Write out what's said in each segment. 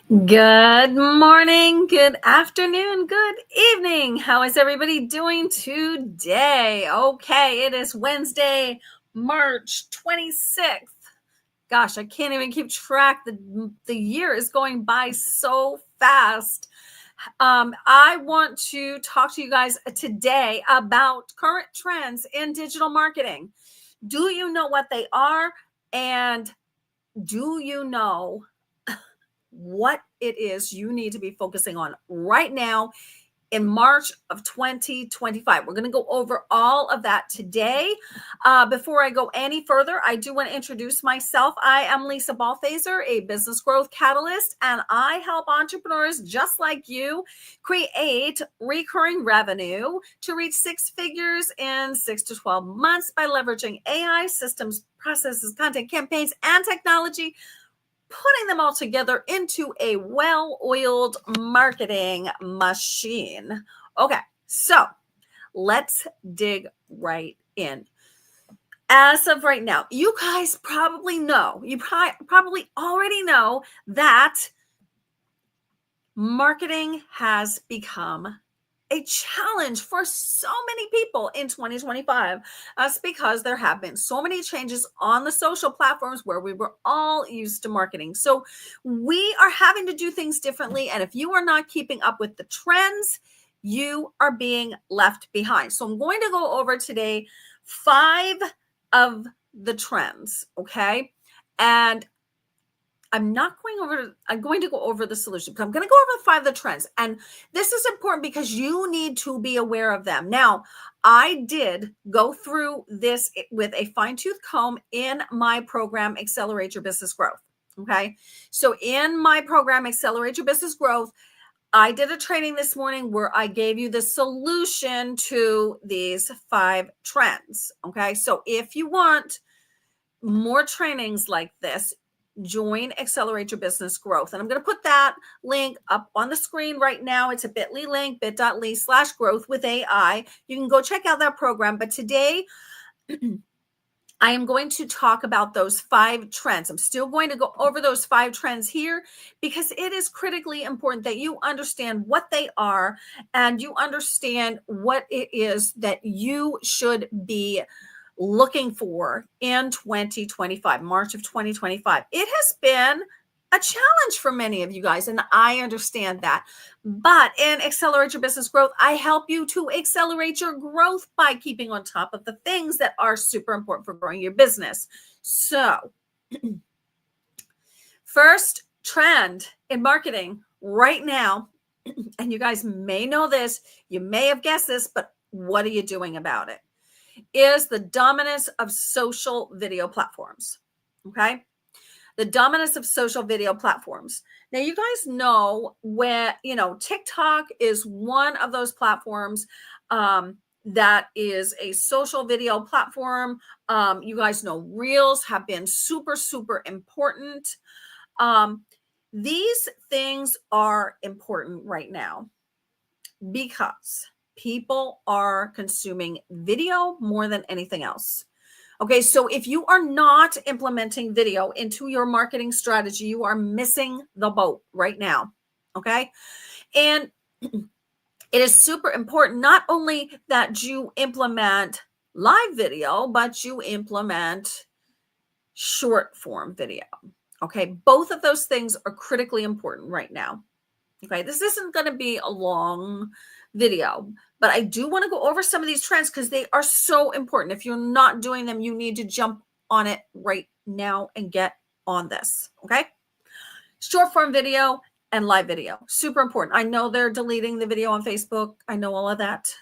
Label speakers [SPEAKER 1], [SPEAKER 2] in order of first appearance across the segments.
[SPEAKER 1] Good morning, good afternoon, good evening. How is everybody doing today? Okay, it is Wednesday, March 26th. Gosh, I can't even keep track. The year is going by so fast. I want to talk to you guys today about current trends in digital marketing. Do you know what they are? And do you know what it is you need to be focusing on right now in March of 2025. We're going to go over all of that today. Before I go any further, I do want to introduce myself. I am Lisa Balthaser, a business growth catalyst, and I help entrepreneurs just like you create recurring revenue to reach six figures in 6 to 12 months by leveraging AI systems, processes, content, campaigns, and technology, putting them all together into a well-oiled marketing machine. Okay, so let's dig right in. As of right now, you guys probably know, you probably already know that marketing has become a challenge for so many people in 2025. That's because there have been so many changes on the social platforms where we were all used to marketing. So we are having to do things differently. And if you are not keeping up with the trends, you are being left behind. So I'm going to go over today 5 of the trends, okay? And I'm going to go over the solution. I'm going to go over the 5 of the trends. And this is important because you need to be aware of them. Now, I did go through this with a fine-tooth comb in my program, Accelerate Your Business Growth. Okay. So in my program, Accelerate Your Business Growth, I did a training this morning where I gave you the solution to these 5 trends. Okay. So if you want more trainings like this, join Accelerate Your Business Growth. And I'm going to put that link up on the screen right now. It's a bit.ly link, bit.ly/growth with AI. You can go check out that program. But today, I am going to talk about those 5 trends. I'm still going to go over those 5 trends here because it is critically important that you understand what they are and you understand what it is that you should be looking for in 2025, March of 2025. It has been a challenge for many of you guys, and I understand that. But in Accelerate Your Business Growth, I help you to accelerate your growth by keeping on top of the things that are super important for growing your business. So, first trend in marketing right now, and you guys may know this, you may have guessed this, but what are you doing about it? Is the dominance of social video platforms. Okay. The dominance of social video platforms. Now, you guys know where, TikTok is one of those platforms that is a social video platform. You guys know Reels have been super, super important. These things are important right now because people are consuming video more than anything else. Okay, so if you are not implementing video into your marketing strategy, you are missing the boat right now. Okay, and it is super important not only that you implement live video, but you implement short form video. Okay, both of those things are critically important right now. Okay, this isn't going to be a long video, but I do want to go over some of these trends because they are so important. If you're not doing them, you need to jump on it right now and get on this. Okay, short form video and live video, super important. I know they're deleting the video on Facebook. I know all of that.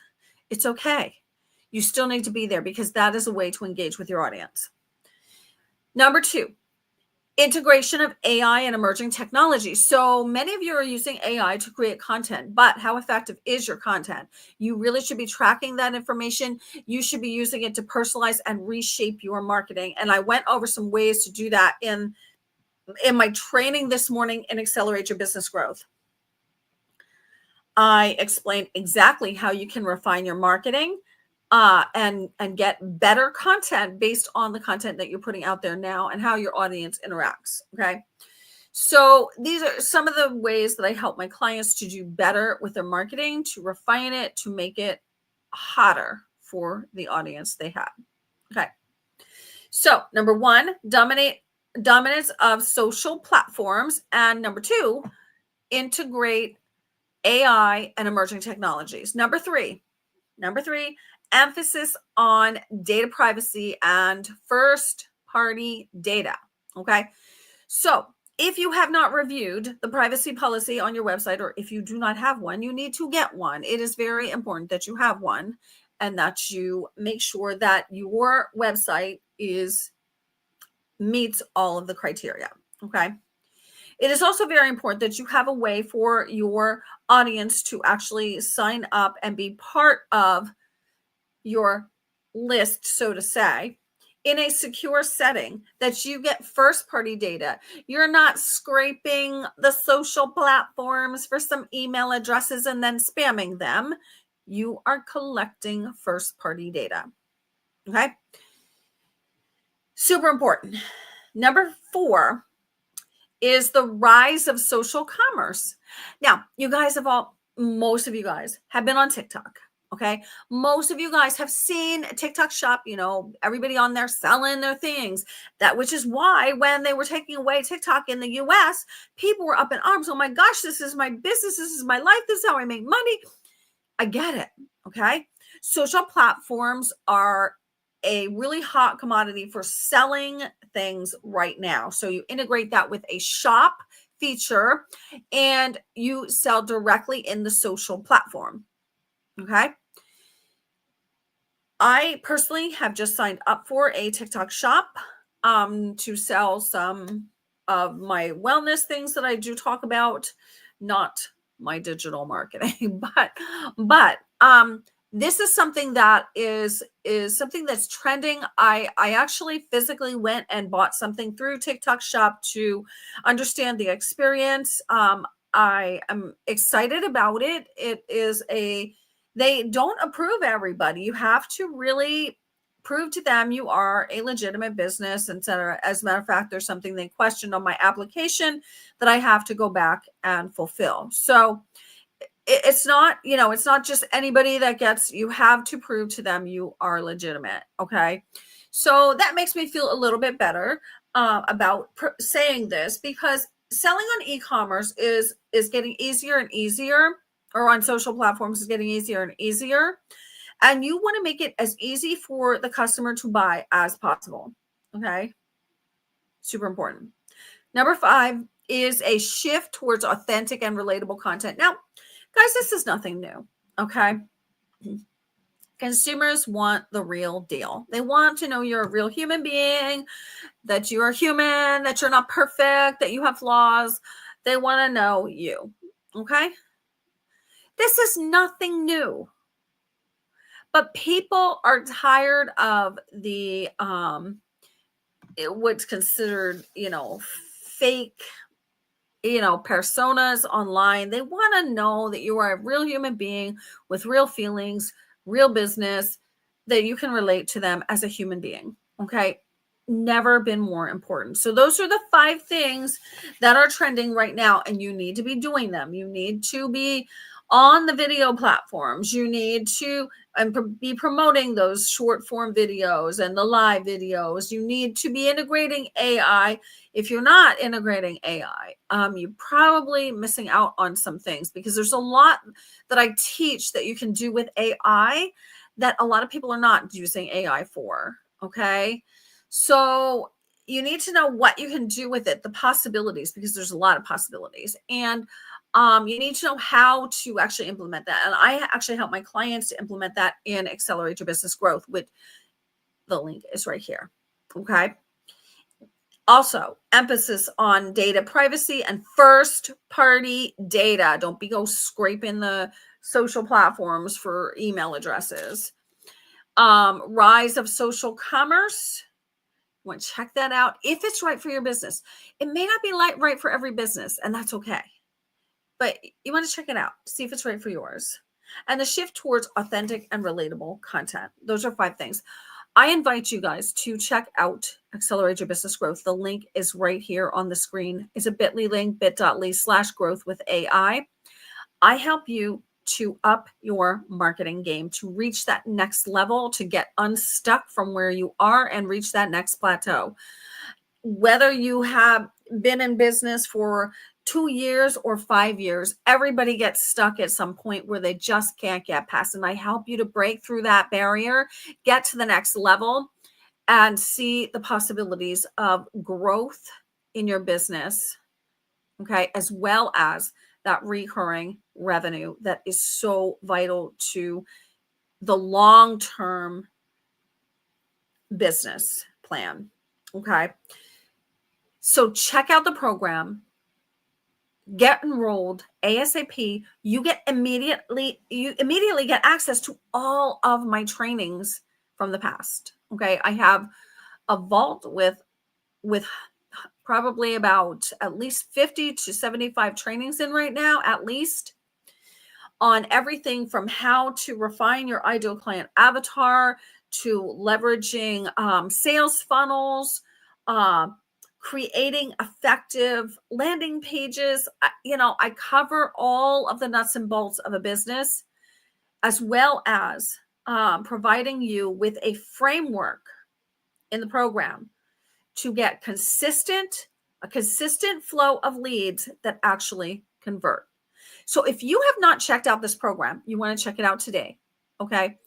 [SPEAKER 1] It's okay. You still need to be there because that is a way to engage with your audience. Number 2, integration of AI and emerging technology. So many of you are using AI to create content, but how effective is your content? You really should be tracking that information. You should be using it to personalize and reshape your marketing. And I went over some ways to do that in my training this morning in Accelerate Your Business Growth. I explained exactly how you can refine your marketing and get better content based on the content that you're putting out there now and how your audience interacts. Okay. So these are some of the ways that I help my clients to do better with their marketing, to refine it, to make it hotter for the audience they have. Okay. So number one, dominance of social platforms. And number two, integrate AI and emerging technologies. Number three, emphasis on data privacy and first party data. Okay. So if you have not reviewed the privacy policy on your website, or if you do not have one, you need to get one. It is very important that you have one and that you make sure that your website meets all of the criteria. Okay. It is also very important that you have a way for your audience to actually sign up and be part of your list, so to say, in a secure setting, that you get first party data. You're not scraping the social platforms for some email addresses and then spamming them. You are collecting first party data. Okay. Super important. Number 4 is the rise of social commerce. Now, most of you guys have been on TikTok. Okay. Most of you guys have seen TikTok shop, everybody on there selling their things. Which is why when they were taking away TikTok in the US, people were up in arms. Oh my gosh, this is my business. This is my life. This is how I make money. I get it. Okay. Social platforms are a really hot commodity for selling things right now. So you integrate that with a shop feature and you sell directly in the social platform. Okay. I personally have just signed up for a TikTok shop to sell some of my wellness things that I do talk about, not my digital marketing, but this is something that is something that's trending. I actually physically went and bought something through TikTok shop to understand the experience. I am excited about it. They don't approve everybody. You have to really prove to them you are a legitimate business, etc. As a matter of fact, there's something they questioned on my application that I have to go back and fulfill. So it's not just anybody that gets, you have to prove to them you are legitimate. Okay. So that makes me feel a little bit better about saying this, because selling on e-commerce is getting easier and easier, or on social platforms is getting easier and easier. And you want to make it as easy for the customer to buy as possible. Okay. Super important. Number 5 is a shift towards authentic and relatable content. Now, guys, this is nothing new. Okay. Consumers want the real deal. They want to know you're a real human being, that you are human, that you're not perfect, that you have flaws. They want to know you. Okay. This is nothing new. But people are tired of the what's considered, fake, personas online. They want to know that you are a real human being with real feelings, real business, that you can relate to them as a human being. Okay. Never been more important. So those are the 5 things that are trending right now, and you need to be doing them. You need to be on the video platforms. You need to be promoting those short form videos and the live videos. You need to be integrating AI. If you're not integrating AI, you're probably missing out on some things, because there's a lot that I teach that you can do with AI that a lot of people are not using AI for. Okay. So you need to know what you can do with it, the possibilities, because there's a lot of possibilities. And you need to know how to actually implement that. And I actually help my clients to implement that in Accelerate Your Business Growth, which the link is right here. Okay. Also, emphasis on data privacy and first party data. Don't go scraping the social platforms for email addresses. Rise of social commerce. You want to check that out if it's right for your business. It may not be right for every business, and that's okay. But you want to check it out, see if it's right for yours. And the shift towards authentic and relatable content. Those are 5 things. I invite you guys to check out Accelerate Your Business Growth. The link is right here on the screen. It's a bit.ly link, bit.ly/growth with AI. I help you to up your marketing game, to reach that next level, to get unstuck from where you are and reach that next plateau. Whether you have been in business for 2 years or 5 years, everybody gets stuck at some point where they just can't get past. And I help you to break through that barrier, get to the next level, and see the possibilities of growth in your business, okay, as well as that recurring revenue that is so vital to the long-term business plan, okay? So check out the program, get enrolled ASAP. You immediately get access to all of my trainings from the past. Okay. I have a vault with probably about at least 50 to 75 trainings in right now, at least, on everything from how to refine your ideal client avatar to leveraging sales funnels, creating effective landing pages. I cover all of the nuts and bolts of a business, as well as providing you with a framework in the program to get a consistent flow of leads that actually convert. So if you have not checked out this program, you want to check it out today. Okay.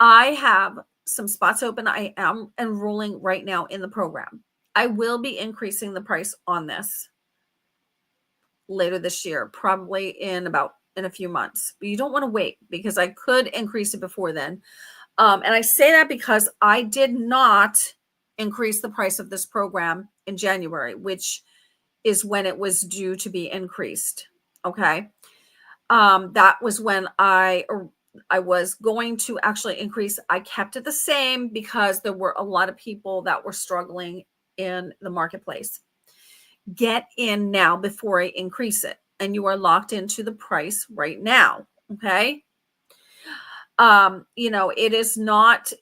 [SPEAKER 1] I have some spots open. I am enrolling right now in the program. I will be increasing the price on this later this year, probably in a few months, but you don't want to wait, because I could increase it before then. And I say that because I did not increase the price of this program in January, which is when it was due to be increased. Okay. That was when I was going to actually increase. I kept it the same because there were a lot of people that were struggling in the marketplace. Get in now before I increase it, and you are locked into the price right now. Okay.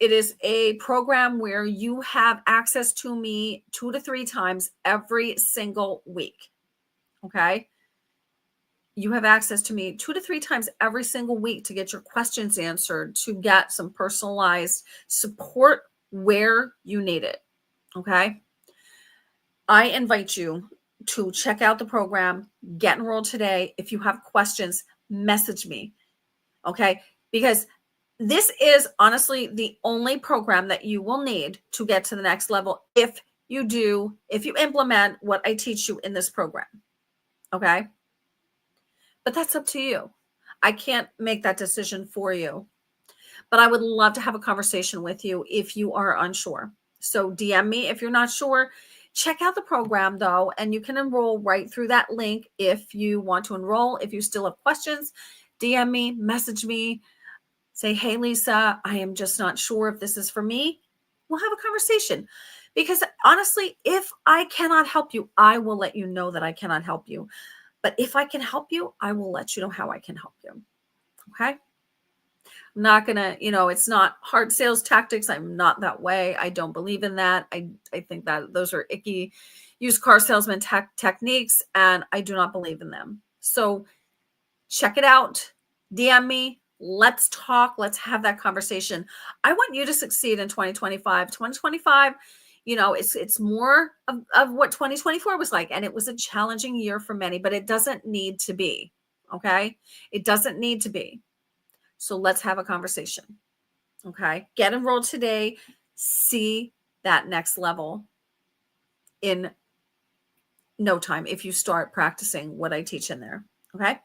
[SPEAKER 1] It is a program where you have access to me 2 to 3 times every single week. Okay. You have access to me 2 to 3 times every single week to get your questions answered, to get some personalized support where you need it. Okay. I invite you to check out the program, get enrolled today. If you have questions, message me. Okay. Because this is honestly the only program that you will need to get to the next level if you implement what I teach you in this program. Okay. But that's up to you. I can't make that decision for you. But I would love to have a conversation with you if you are unsure. So DM me if you're not sure. Check out the program, though, and you can enroll right through that link if you want to enroll. If you still have questions, DM me, message me, say, hey, Lisa, I am just not sure if this is for me. We'll have a conversation. Because honestly, if I cannot help you, I will let you know that I cannot help you. But if I can help you, I will let you know how I can help you. Okay. I'm not going to, it's not hard sales tactics. I'm not that way. I don't believe in that. I think that those are icky used car salesman techniques, and I do not believe in them. So check it out. DM me. Let's talk. Let's have that conversation. I want you to succeed in 2025. 2025, it's more of what 2024 was like. And it was a challenging year for many, but it doesn't need to be. Okay. It doesn't need to be. So let's have a conversation. Okay. Get enrolled today. See that next level in no time if you start practicing what I teach in there. Okay.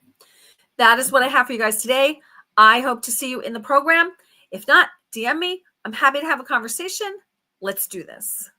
[SPEAKER 1] That is what I have for you guys today. I hope to see you in the program. If not, DM me. I'm happy to have a conversation. Let's do this.